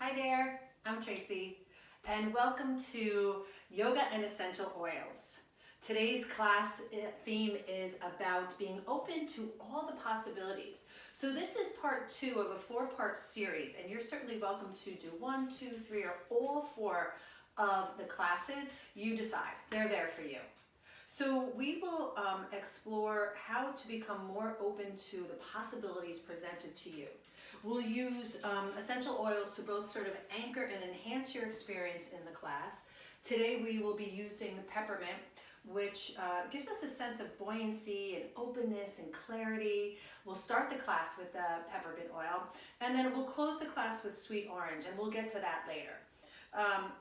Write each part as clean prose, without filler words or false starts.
Hi there, I'm Tracy, and welcome to Yoga and Essential Oils. Today's class theme is about being open to all the possibilities. So this is part 2 of a 4-part series, and you're certainly welcome to do 1, 2, 3, or all 4 of the classes. You decide, they're there for you. So we will explore how to become more open to the possibilities presented to you. We'll use essential oils to both sort of anchor and enhance your experience in the class. Today we will be using peppermint, which gives us a sense of buoyancy and openness and clarity. We'll start the class with the peppermint oil, and then we'll close the class with sweet orange, and we'll get to that later.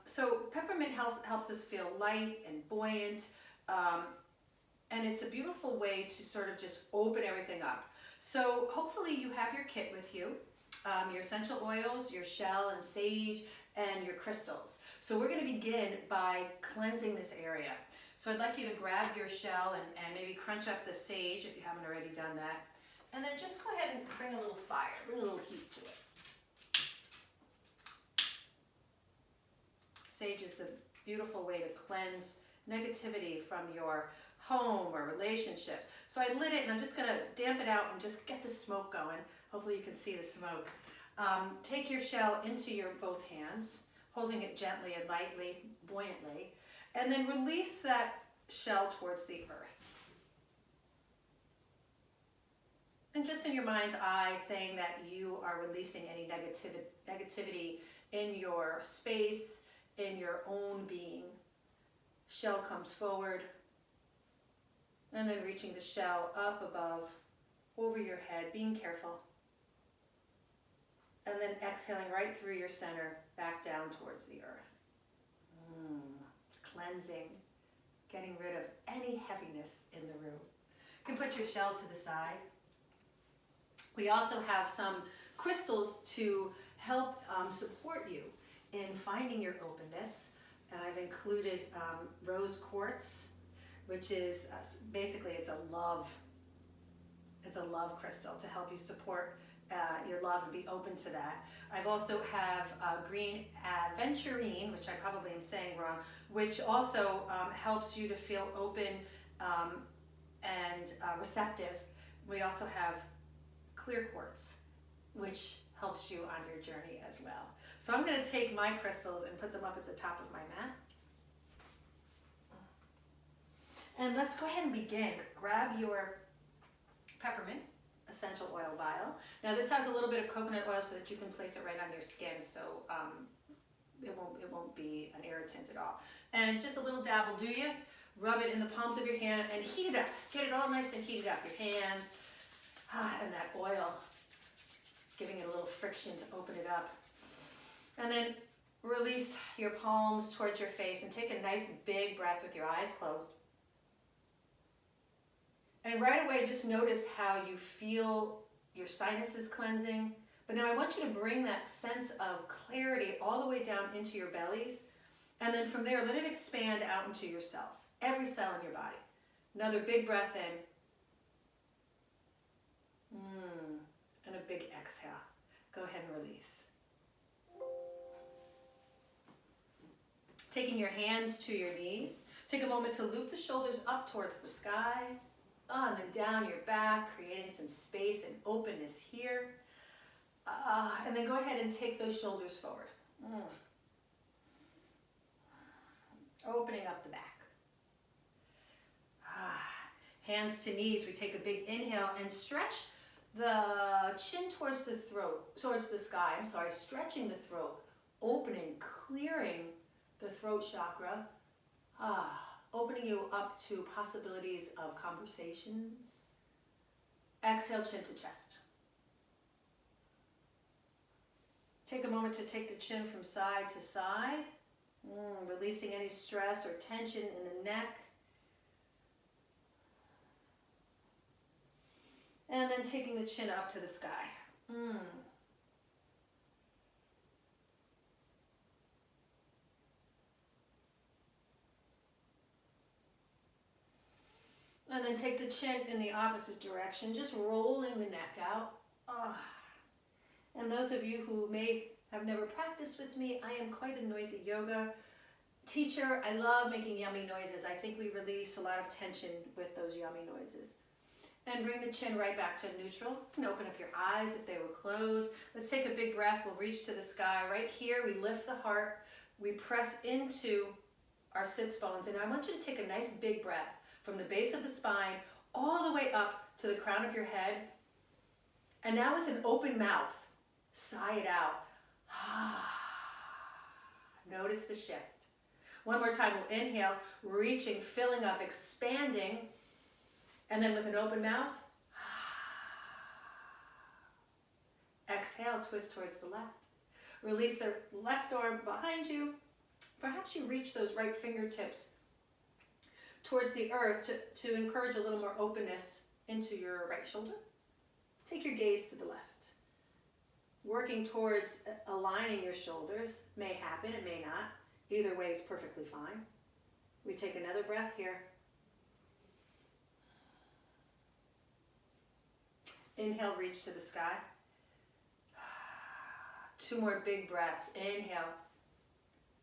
So peppermint helps us feel light and buoyant, and it's a beautiful way to sort of just open everything up. So hopefully you have your kit with you, your essential oils, your shell and sage, and your crystals. So we're going to begin by cleansing this area. So I'd like you to grab your shell and maybe crunch up the sage if you haven't already done that. And then just go ahead and bring a little fire, bring a little heat to it. Sage is the beautiful way to cleanse negativity from your home or relationships. So I lit it and I'm just going to damp it out and just get the smoke going. Hopefully you can see the smoke. Take your shell into your both hands, holding it gently and lightly, buoyantly, and then release that shell towards the earth. And just in your mind's eye, saying that you are releasing any negativity in your space, in your own being. Shell comes forward, and then reaching the shell up above, over your head, being careful. And then exhaling right through your center, back down towards the earth. Cleansing, getting rid of any heaviness in the room. You can put your shell to the side. We also have some crystals to help support you in finding your openness. And I've included rose quartz, which is basically it's a love crystal to help you support your love and be open to that. I've also have green aventurine, which I probably am saying wrong, which also helps you to feel open and receptive. We also have clear quartz, which helps you on your journey as well. So I'm going to take my crystals and put them up at the top of my mat. And let's go ahead and begin. Grab your peppermint essential oil vial. Now this has a little bit of coconut oil so that you can place it right on your skin, so it won't be an irritant at all. And just a little dab will do you. Rub it in the palms of your hand and heat it up. Get it all nice and heated up. Your hands and that oil, giving it a little friction to open it up. And then release your palms towards your face and take a nice big breath with your eyes closed. And right away, just notice how you feel your sinuses cleansing. But now I want you to bring that sense of clarity all the way down into your bellies. And then from there, let it expand out into your cells, every cell in your body. Another big breath in. And a big exhale. Go ahead and release. Taking your hands to your knees. Take a moment to loop the shoulders up towards the sky. And then down your back, creating some space and openness here. And then go ahead and take those shoulders forward. Opening up the back. Hands to knees. We take a big inhale and stretch the chin towards the throat, towards the sky. Stretching the throat. Opening, clearing the throat chakra. Opening you up to possibilities of conversations. Exhale, chin to chest. Take a moment to take the chin from side to side, releasing any stress or tension in the neck. And then taking the chin up to the sky. And then take the chin in the opposite direction, just rolling the neck out. And those of you who may have never practiced with me, I am quite a noisy yoga teacher. I love making yummy noises. I think we release a lot of tension with those yummy noises. And bring the chin right back to neutral. You can open up your eyes if they were closed. Let's take a big breath. We'll reach to the sky. Right here, we lift the heart. We press into our sits bones. And I want you to take a nice big breath from the base of the spine all the way up to the crown of your head. And now with an open mouth, sigh it out. Notice the shift. One more time, we'll inhale, reaching, filling up, expanding. And then with an open mouth, exhale, twist towards the left. Release the left arm behind you. Perhaps you reach those right fingertips towards the earth to encourage a little more openness into your right shoulder. Take your gaze to the left. Working towards aligning your shoulders may happen, it may not. Either way is perfectly fine. We take another breath here. Inhale, reach to the sky. 2 more big breaths. Inhale,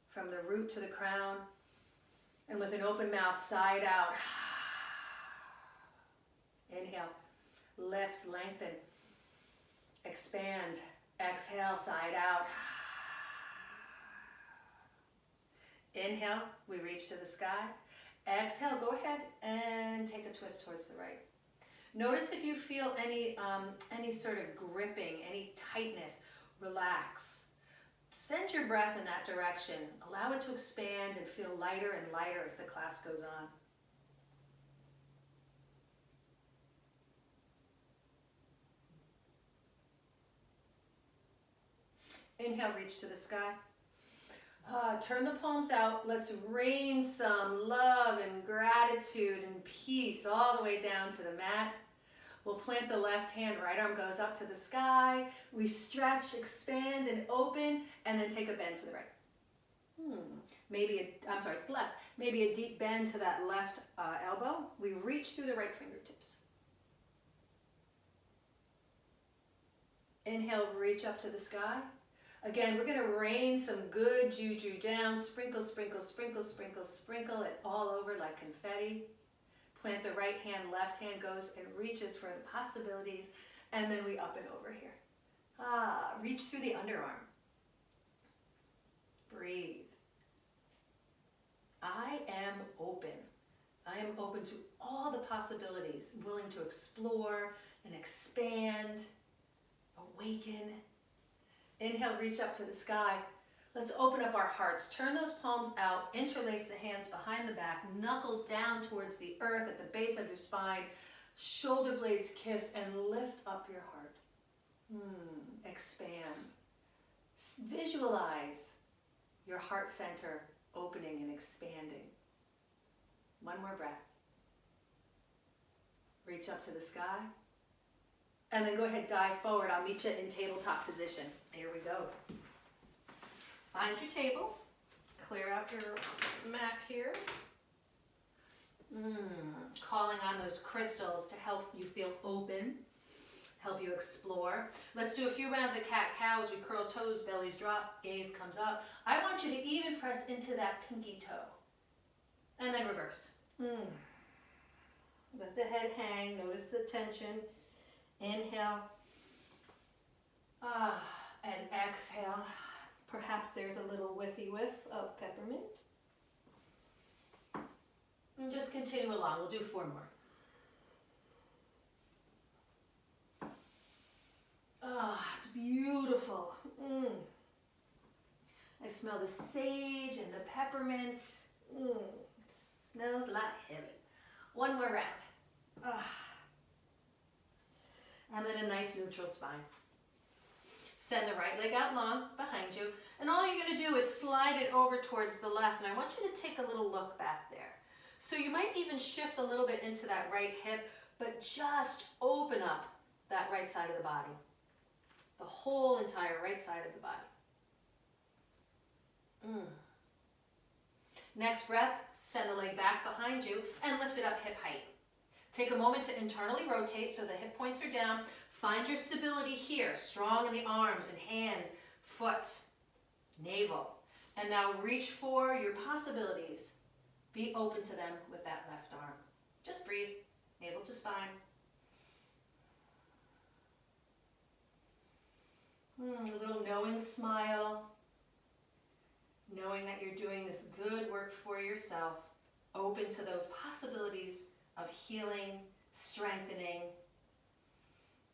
from the root to the crown. And with an open mouth, sigh it out. Inhale, lift, lengthen, expand. Exhale, sigh it out. Inhale, we reach to the sky. Exhale, go ahead and take a twist towards the right. Notice if you feel any sort of gripping, any tightness, relax. Send your breath in that direction. Allow it to expand and feel lighter and lighter as the class goes on. Inhale, reach to the sky. Turn the palms out. Let's rain some love and gratitude and peace all the way down to the mat. We'll plant the left hand, right arm goes up to the sky. We stretch, expand, and open, and then take a bend to the right. To the left. Maybe a deep bend to that left elbow. We reach through the right fingertips. Inhale, reach up to the sky. Again, we're going to rain some good juju down. Sprinkle, sprinkle, sprinkle, sprinkle, sprinkle it all over like confetti. Plant the right hand, left hand goes and reaches for the possibilities. And then we up and over here. Reach through the underarm. Breathe. I am open. I am open to all the possibilities. I'm willing to explore and expand, awaken. Inhale, reach up to the sky. Let's open up our hearts. Turn those palms out. Interlace the hands behind the back. Knuckles down towards the earth at the base of your spine. Shoulder blades kiss and lift up your heart. Expand. Visualize your heart center opening and expanding. One more breath. Reach up to the sky. And then go ahead, dive forward. I'll meet you in tabletop position. Here we go. Find your table. Clear out your mat here. Calling on those crystals to help you feel open, help you explore. Let's do a few rounds of cat-cow as we curl toes, bellies drop, gaze comes up. I want you to even press into that pinky toe. And then reverse. Let the head hang. Notice the tension. Inhale. And exhale. Perhaps there's a little whiffy whiff of peppermint. And just continue along. We'll do 4 more. It's beautiful. I smell the sage and the peppermint. It smells like heaven. 1 more round. And then a nice neutral spine. Send the right leg out long behind you. And all you're going to do is slide it over towards the left. And I want you to take a little look back there. So you might even shift a little bit into that right hip, but just open up that right side of the body. The whole entire right side of the body. Next breath, send the leg back behind you and lift it up hip height. Take a moment to internally rotate so the hip points are down. Find your stability here, strong in the arms and hands, foot, navel. And now reach for your possibilities. Be open to them with that left arm. Just breathe, navel to spine. A little knowing smile, knowing that you're doing this good work for yourself, open to those possibilities of healing, strengthening,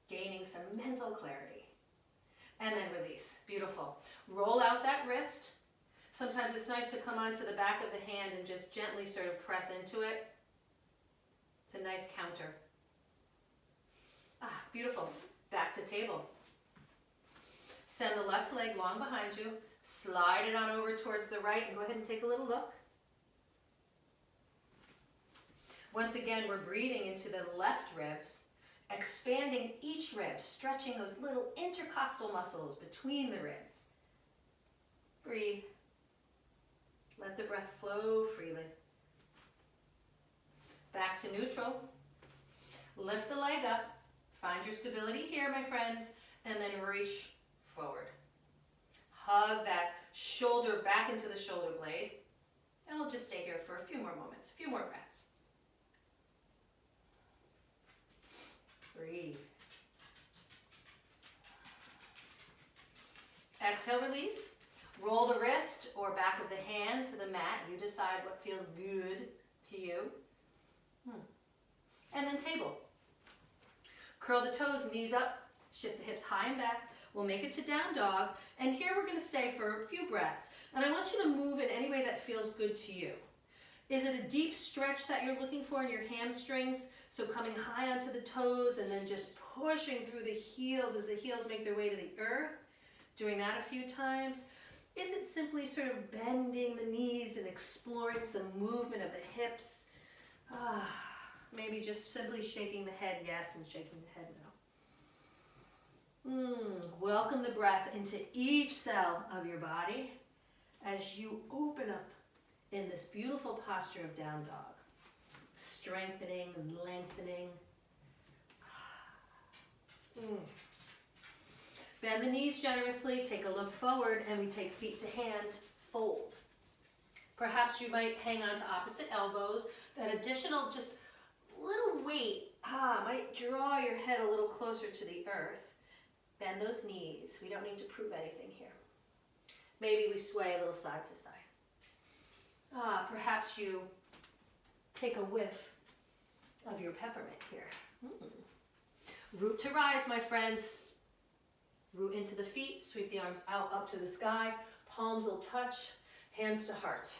gaining some mental clarity. And then release. Beautiful. Roll out that wrist. Sometimes it's nice to come onto the back of the hand and just gently sort of press into it. It's a nice counter. Beautiful. Back to table. Send the left leg long behind you. Slide it on over towards the right and go ahead and take a little look. Once again, we're breathing into the left ribs, expanding each rib, stretching those little intercostal muscles between the ribs. Breathe. Let the breath flow freely. Back to neutral. Lift the leg up. Find your stability here, my friends, and then reach forward. Hug that shoulder back into the shoulder blade, and we'll just stay here for a few more moments, a few more breaths. Breathe. Exhale, release. Roll the wrist or back of the hand to the mat. You decide what feels good to you. And then table. Curl the toes, knees up, shift the hips high and back. We'll make it to down dog. And here we're going to stay for a few breaths. And I want you to move in any way that feels good to you. Is it a deep stretch that you're looking for in your hamstrings? So coming high onto the toes and then just pushing through the heels as the heels make their way to the earth. Doing that a few times. Is it simply sort of bending the knees and exploring some movement of the hips? Maybe just simply shaking the head yes and shaking the head no. Welcome the breath into each cell of your body as you open up in this beautiful posture of down dog. Strengthening and lengthening. Bend the knees generously, take a look forward, and we take feet to hands, fold. Perhaps you might hang on to opposite elbows. That additional just little weight might draw your head a little closer to the earth. Bend those knees. We don't need to prove anything here. Maybe we sway a little side to side. Perhaps you take a whiff of your peppermint here. Root to rise, my friends. Root into the feet, sweep the arms out up to the sky. Palms will touch, hands to heart.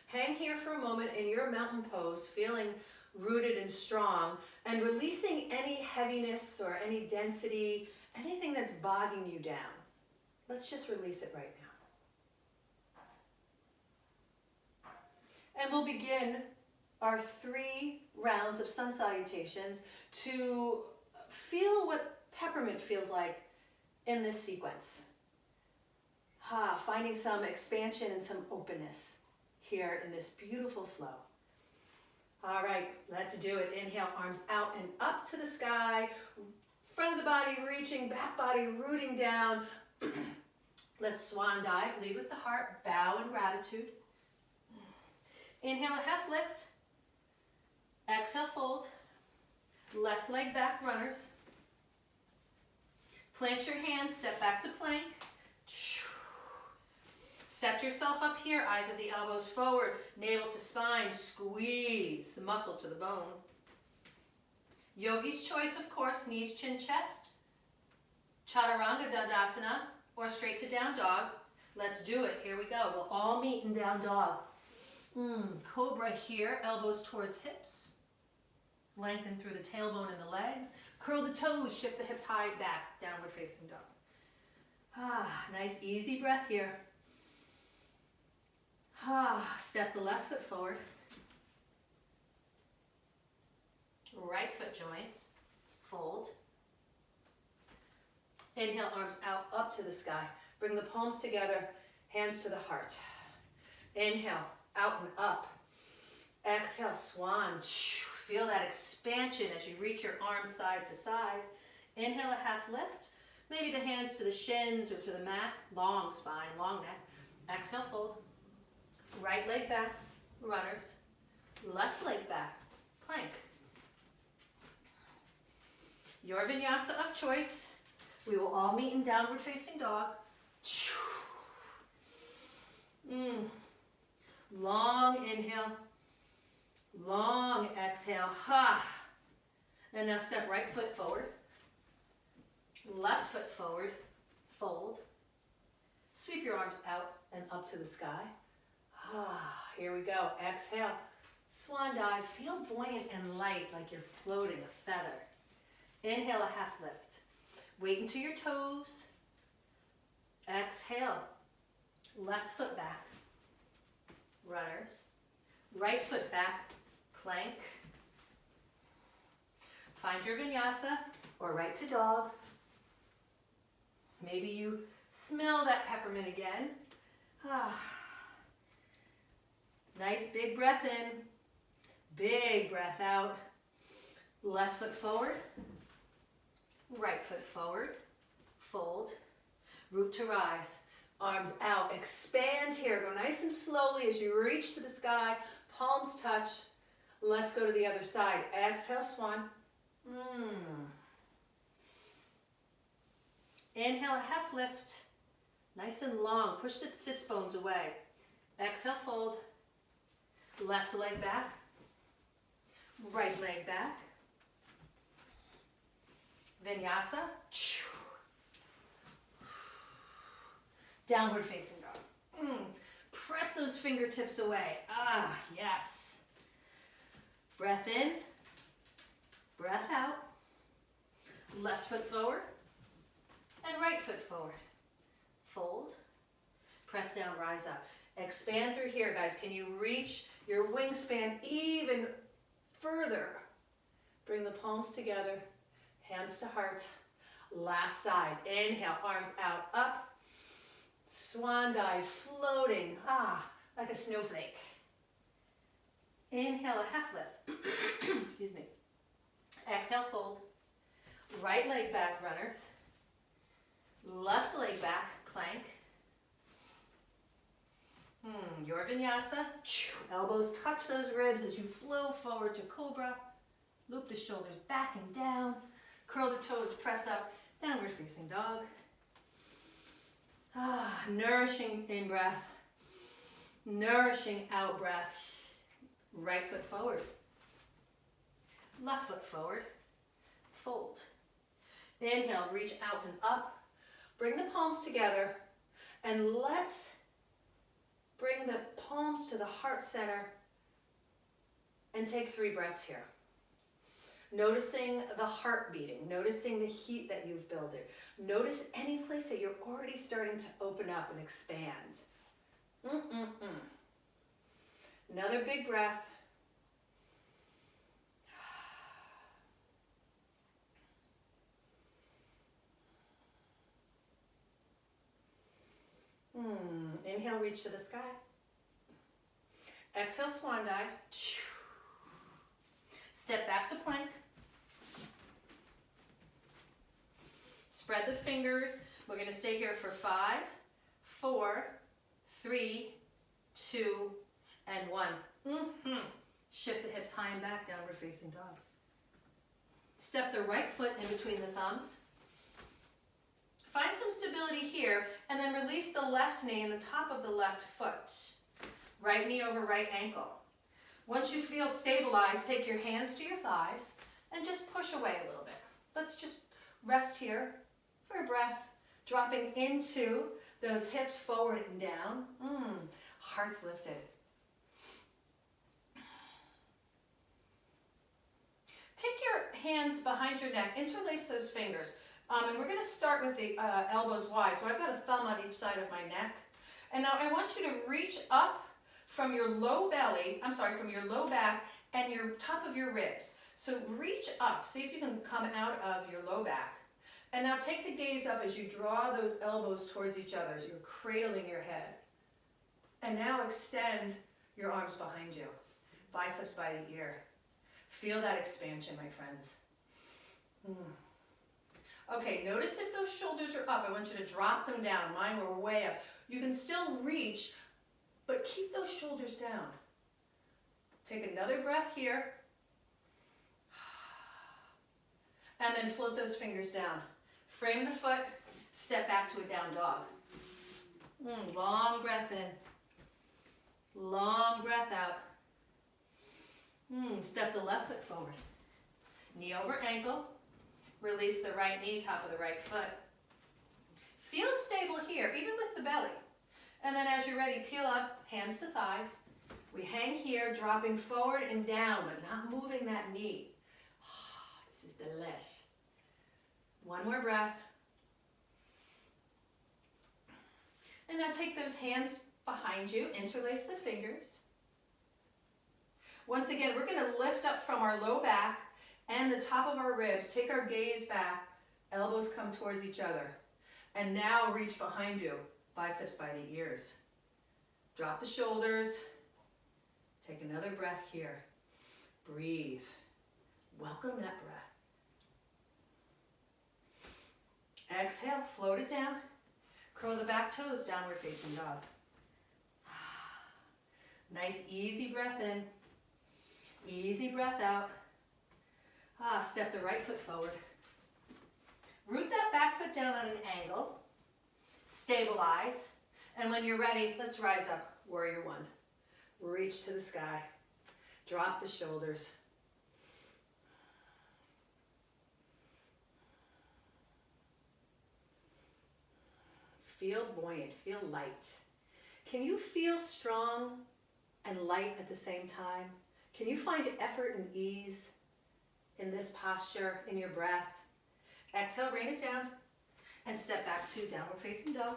Hang here for a moment in your mountain pose, feeling rooted and strong, and releasing any heaviness or any density, anything that's bogging you down. Let's just release it right now. And we'll begin our 3 rounds of sun salutations to feel what peppermint feels like in this sequence. Finding some expansion and some openness here in this beautiful flow. All right, let's do it. Inhale, arms out and up to the sky. Front of the body reaching, back body rooting down. Let's swan dive, lead with the heart, bow in gratitude. Inhale, a half lift. Exhale, fold. Left leg back, runners. Plant your hands, step back to plank. Set yourself up here, eyes of the elbows forward, navel to spine, squeeze the muscle to the bone. Yogi's choice, of course, knees, chin, chest. Chaturanga Dandasana, or straight to down dog. Let's do it, here we go. We'll all meet in down dog. Cobra here, elbows towards hips. Lengthen through the tailbone and the legs. Curl the toes, shift the hips high back, downward facing dog. Nice easy breath here. Step the left foot forward. Right foot joins, fold. Inhale, arms out, up to the sky. Bring the palms together, hands to the heart. Inhale, out and up. Exhale, swan. Feel that expansion as you reach your arms side to side. Inhale, a half lift. Maybe the hands to the shins or to the mat. Long spine, long neck. Exhale, fold. Right leg back, runners. Left leg back, plank. Your vinyasa of choice. We will all meet in downward facing dog. Long inhale, long exhale. Ha. And now step right foot forward, left foot forward, fold. Sweep your arms out and up to the sky. Ah, here we go. Exhale, swan dive. Feel buoyant and light like you're floating a feather. Inhale, a half lift. Wait until your toes. Exhale, left foot back, runners. Right foot back, plank. Find your vinyasa or right to dog. Maybe you smell that peppermint again. Ah. Nice big breath in, big breath out. Left foot forward, right foot forward, fold. Root to rise, arms out, expand here. Go nice and slowly as you reach to the sky, palms touch. Let's go to the other side. Exhale, swan. Inhale, a half lift. Nice and long. Push the sits bones away. Exhale, fold. Left leg back. Right leg back. Vinyasa. Downward facing dog. Press those fingertips away. Ah, yes. Breath in. Breath out. Left foot forward. And right foot forward. Fold. Press down, rise up. Expand through here, guys. Can you reach your wingspan even further? Bring the palms together. Hands to heart. Last side. Inhale, arms out, up. Swan dive, floating. Ah, like a snowflake. Inhale, a half lift. Excuse me. Exhale, fold. Right leg back, runners. Left leg back, plank. Your vinyasa. Elbows touch those ribs as you flow forward to cobra. Loop the shoulders back and down. Curl the toes, press up. Downward facing dog. Ah, nourishing in breath. Nourishing out breath. Right foot forward. Left foot forward. Fold. Inhale, reach out and up. Bring the palms together. And let's bring the palms to the heart center. And take 3 breaths here. Noticing the heart beating. Noticing the heat that you've built. Notice any place that you're already starting to open up and expand. Another big breath. Inhale, reach to the sky. Exhale, swan dive. Step back to plank. Spread the fingers. We're going to stay here for 5, 4, 3, 2, and 1. Shift the hips high and back, downward facing dog. Step the right foot in between the thumbs. Find some stability here, and then release the left knee in the top of the left foot. Right knee over right ankle. Once you feel stabilized, take your hands to your thighs and just push away a little bit. Let's just rest here for a breath, dropping into those hips forward and down. Heart's lifted. Take your hands behind your neck, interlace those fingers. And we're going to start with the elbows wide. So I've got a thumb on each side of my neck. And now I want you to reach up from your low belly, from your low back and your top of your ribs. So reach up, see if you can come out of your low back. And now take the gaze up as you draw those elbows towards each other, as you're cradling your head. And now extend your arms behind you, biceps by the ear. Feel that expansion, my friends. Okay, notice if those shoulders are up. I want you to drop them down. Mine were way up. You can still reach, but keep those shoulders down. Take another breath here. And then float those fingers down. Frame the foot, step back to a down dog. Long breath in. Long breath out. Step the left foot forward. Knee over ankle. Release the right knee, top of the right foot. Feel stable here, even with the belly. And then as you're ready, peel up, hands to thighs. We hang here, dropping forward and down, but not moving that knee. This is delish. One more breath. And now take those hands behind you, interlace the fingers. Once again, we're going to lift up from our low back and the top of our ribs. Take our gaze back, elbows come towards each other. And now reach behind you, biceps by the ears. Drop the shoulders. Take another breath here. Breathe. Welcome that breath. Exhale, float it down. Curl the back toes, downward facing dog. Nice, easy breath in. Easy breath out. Step the right foot forward. Root that back foot down on an angle. Stabilize. And when you're ready, let's rise up. Warrior one. Reach to the sky. Drop the shoulders. Feel buoyant, feel light. Can you feel strong and light at the same time? Can you find effort and ease in this posture, in your breath? Exhale, rain it down, and step back to downward facing dog.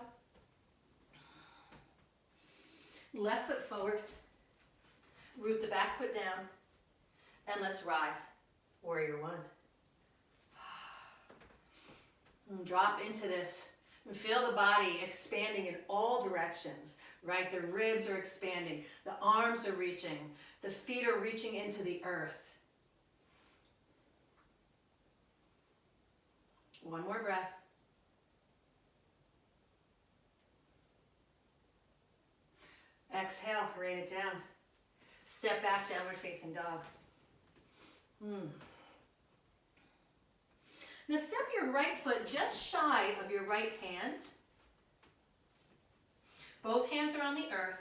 Left foot forward, root the back foot down, and let's rise. Warrior one. And drop into this. And feel the body expanding in all directions, right? The ribs are expanding, the arms are reaching, the feet are reaching into the earth. One more breath. Exhale, rain it down. Step back, downward facing dog. Now step your right foot just shy of your right hand. Both hands are on the earth.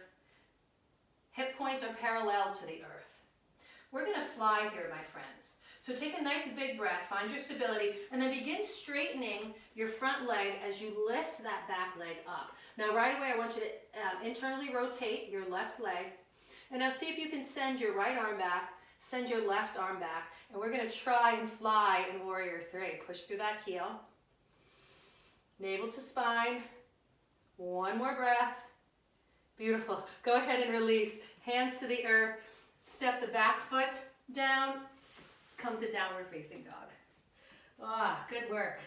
Hip points are parallel to the earth. We're going to fly here, my friends. So take a nice big breath, find your stability, and then begin straightening your front leg as you lift that back leg up. Now right away I want you to internally rotate your left leg. And now see if you can send your right arm back, send your left arm back, and we're going to try and fly in Warrior Three. Push through that heel. Navel to spine. One more breath. Beautiful. Go ahead and release. Hands to the earth. Step the back foot down. Come to downward facing dog. Good work.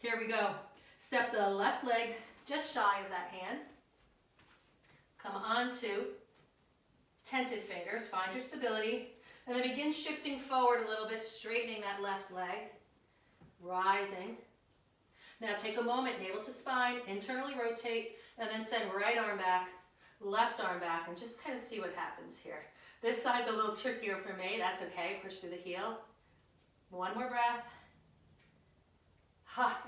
Here we go. Step the left leg just shy of that hand. Come onto tented fingers. Find your stability. And then begin shifting forward a little bit, straightening that left leg. Rising. Now take a moment, navel to spine, internally rotate, and then send right arm back, left arm back, and just kind of see what happens here. This side's a little trickier for me. That's okay. Push through the heel. One more breath.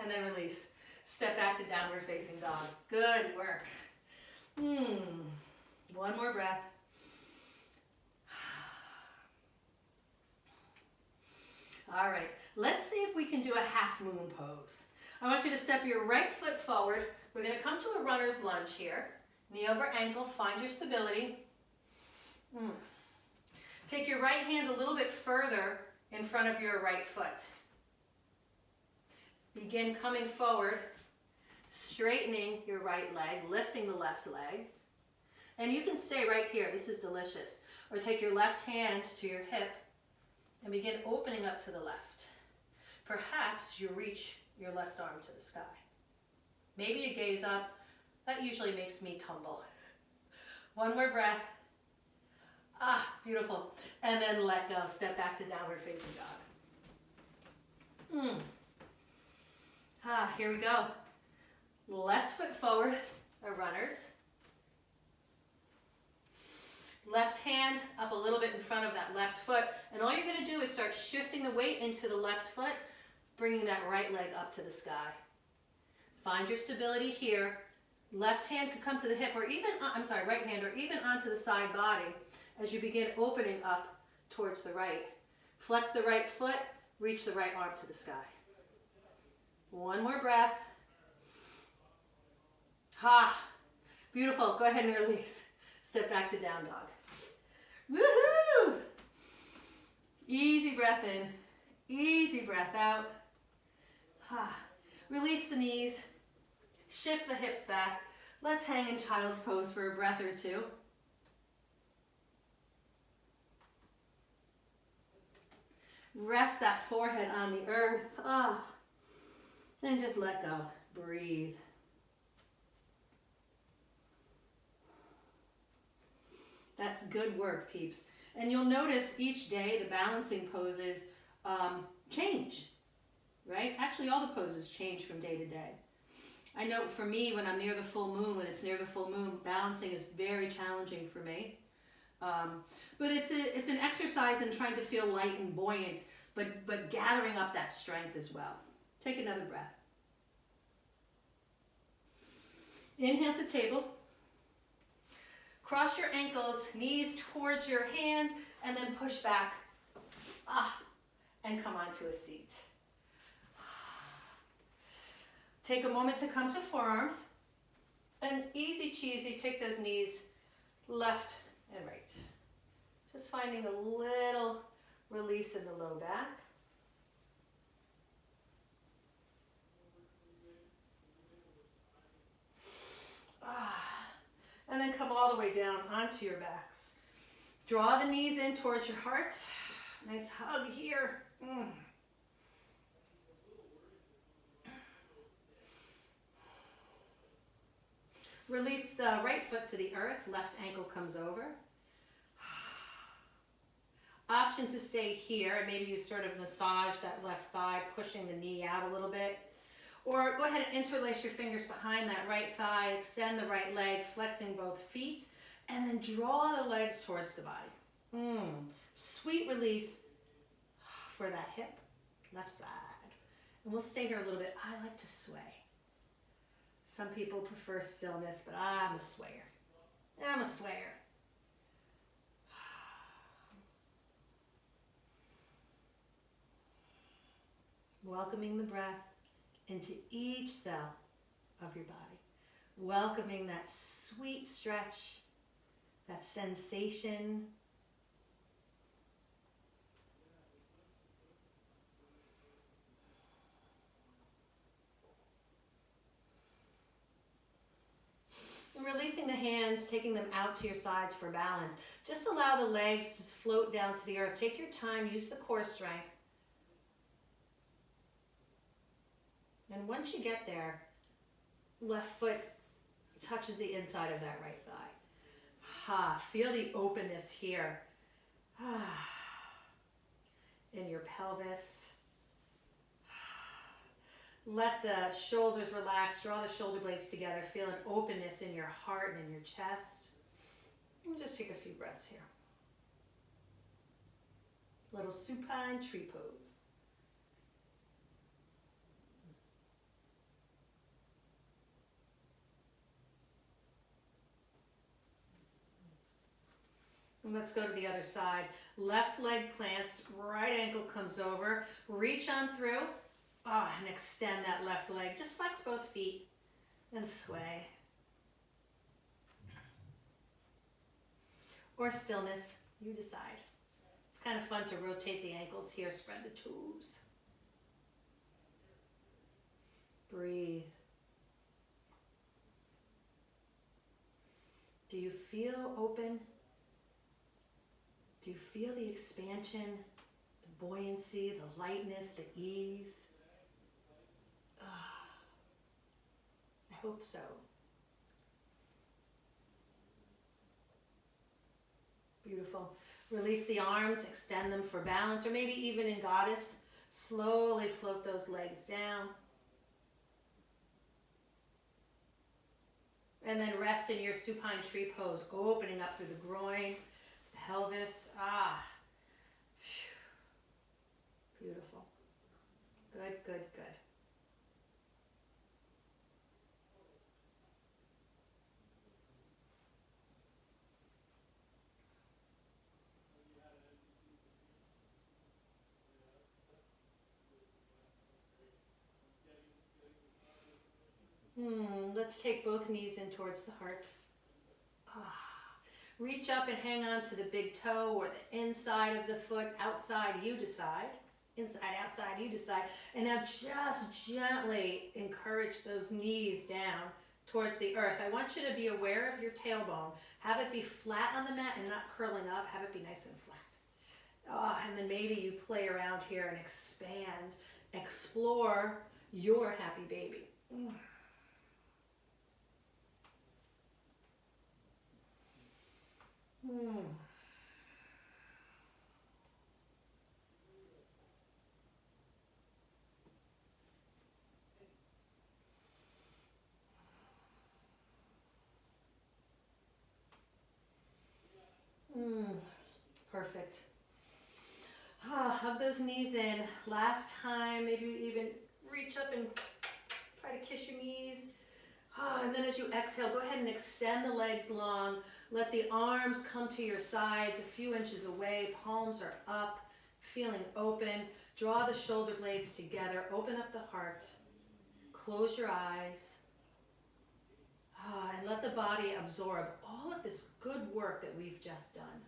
And then release. Step back to downward facing dog. Good work. One more breath. All right, let's see if we can do a half moon pose. I want you to step your right foot forward. We're going to come to a runner's lunge here. Knee over ankle, find your stability. Take your right hand a little bit further in front of your right foot. Begin coming forward, straightening your right leg, lifting the left leg. And you can stay right here. This is delicious. Or take your left hand to your hip and begin opening up to the left. Perhaps you reach your left arm to the sky. Maybe you gaze up. That usually makes me tumble. One more breath. Beautiful. And then let go. Step back to downward facing dog. Here we go. Left foot forward, our runners. Left hand up a little bit in front of that left foot. And all you're going to do is start shifting the weight into the left foot, bringing that right leg up to the sky. Find your stability here. Left hand could come to the hip or even, right hand, or even onto the side body as you begin opening up towards the right. Flex the right foot, reach the right arm to the sky. One more breath. Beautiful. Go ahead and release. Step back to down dog. Woohoo! Easy breath in, easy breath out. Release the knees, shift the hips back. Let's hang in child's pose for a breath or two. Rest that forehead on the earth. And just let go. Breathe. That's good work, peeps. And you'll notice each day the balancing poses change, right? Actually, all the poses change from day to day. I know for me, when I'm near the full moon, balancing is very challenging for me. But it's an exercise in trying to feel light and buoyant, but gathering up that strength as well. Take another breath. Inhale to table. Cross your ankles, knees towards your hands, and then push back. And come onto a seat. Take a moment to come to forearms. And easy cheesy, take those knees left and right. Just finding a little release in the low back. And then come all the way down onto your backs. Draw the knees in towards your heart. Nice hug here. Release the right foot to the earth. Left ankle comes over. Option to stay here. Maybe you sort of massage that left thigh, pushing the knee out a little bit. Or go ahead and interlace your fingers behind that right thigh, extend the right leg, flexing both feet, and then draw the legs towards the body. Sweet release for that hip, left side. And we'll stay here a little bit. I like to sway. Some people prefer stillness, but I'm a swayer. I'm a swayer. Welcoming the breath into each cell of your body. Welcoming that sweet stretch, that sensation. And releasing the hands, taking them out to your sides for balance. Just allow the legs to float down to the earth. Take your time, use the core strength. And once you get there, left foot touches the inside of that right thigh. Feel the openness here. In your pelvis. Let the shoulders relax. Draw the shoulder blades together. Feel an openness in your heart and in your chest. And just take a few breaths here. Little supine tree pose. And let's go to the other side. Left leg plants, right ankle comes over. Reach on through. And extend that left leg. Just flex both feet and sway. Or stillness, you decide. It's kind of fun to rotate the ankles here, spread the toes. Breathe. Do you feel open? Do you feel the expansion, the buoyancy, the lightness, the ease? I hope so. Beautiful. Release the arms, extend them for balance, or maybe even in goddess. Slowly float those legs down. And then rest in your supine tree pose, opening up through the groin, pelvis. Ah, beautiful. Good, good, good. Let's take both knees in towards the heart. Ah. Reach up and hang on to the big toe or the inside of the foot, outside, you decide. Inside, outside, you decide. And now just gently encourage those knees down towards the earth. I want you to be aware of your tailbone. Have it be flat on the mat and not curling up. Have it be nice and flat. And then maybe you play around here and expand, explore your happy baby. Perfect. Hug those knees in. Last time, maybe even reach up and try to kiss your knees. And then as you exhale, go ahead and extend the legs long. Let the arms come to your sides a few inches away. Palms are up, feeling open. Draw the shoulder blades together. Open up the heart. Close your eyes. And let the body absorb all of this good work that we've just done.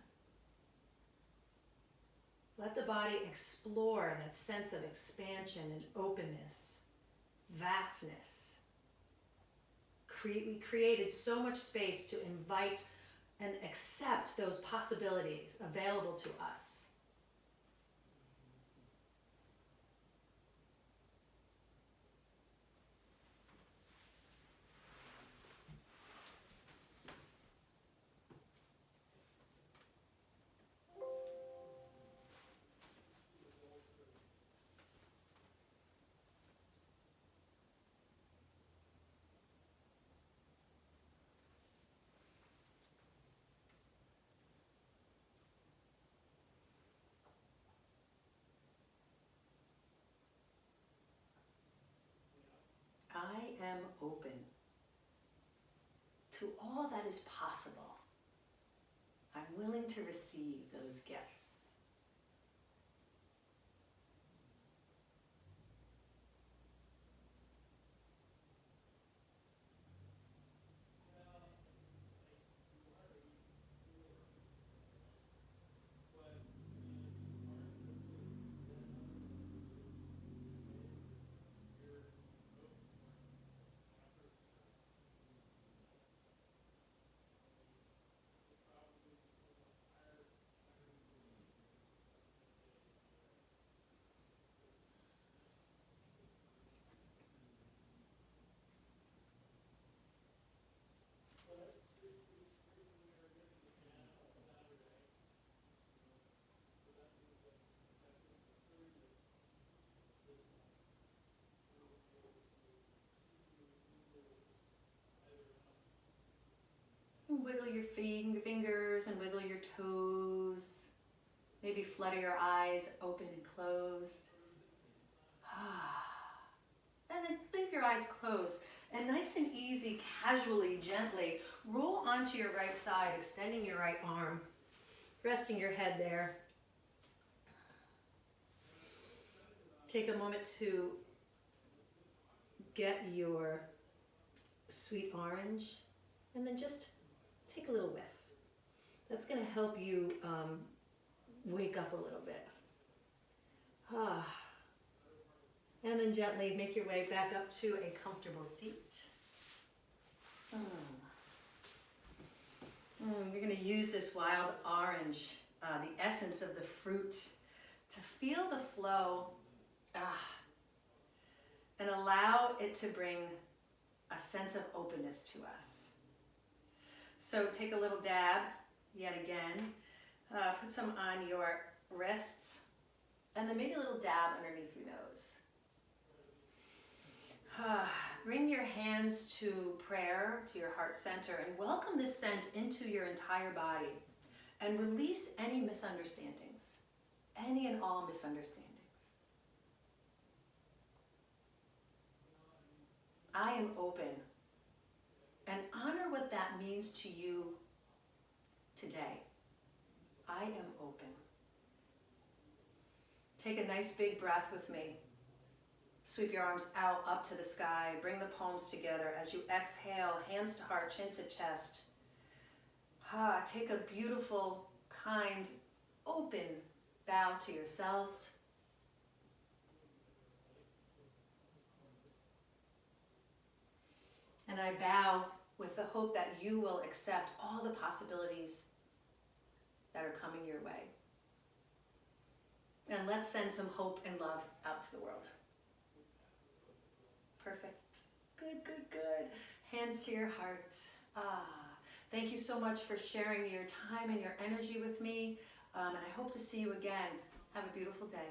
Let the body explore that sense of expansion and openness, vastness. We created so much space to invite and accept those possibilities available to us. I am open to all that is possible. I'm willing to receive those gifts. Wiggle your feet and your fingers and wiggle your toes. Maybe flutter your eyes open and closed. And then leave your eyes closed. And nice and easy, casually, gently, roll onto your right side, extending your right arm, resting your head there. Take a moment to get your sweet orange, and then just take a little whiff. That's going to help you wake up a little bit. And then gently make your way back up to a comfortable seat. You're going to use this wild orange, the essence of the fruit, to feel the flow and allow it to bring a sense of openness to us. So take a little dab, yet again. Put some on your wrists, and then maybe a little dab underneath your nose. Bring your hands to prayer, to your heart center, and welcome this scent into your entire body. And release any misunderstandings, any and all misunderstandings. I am open. And honor what that means to you today. I am open. Take a nice big breath with me. Sweep your arms out, up to the sky. Bring the palms together. As you exhale, hands to heart, chin to chest. Take a beautiful, kind, open bow to yourselves. And I bow with the hope that you will accept all the possibilities that are coming your way. And let's send some hope and love out to the world. Perfect. Good, good, good. Hands to your heart. Thank you so much for sharing your time and your energy with me. And I hope to see you again. Have a beautiful day.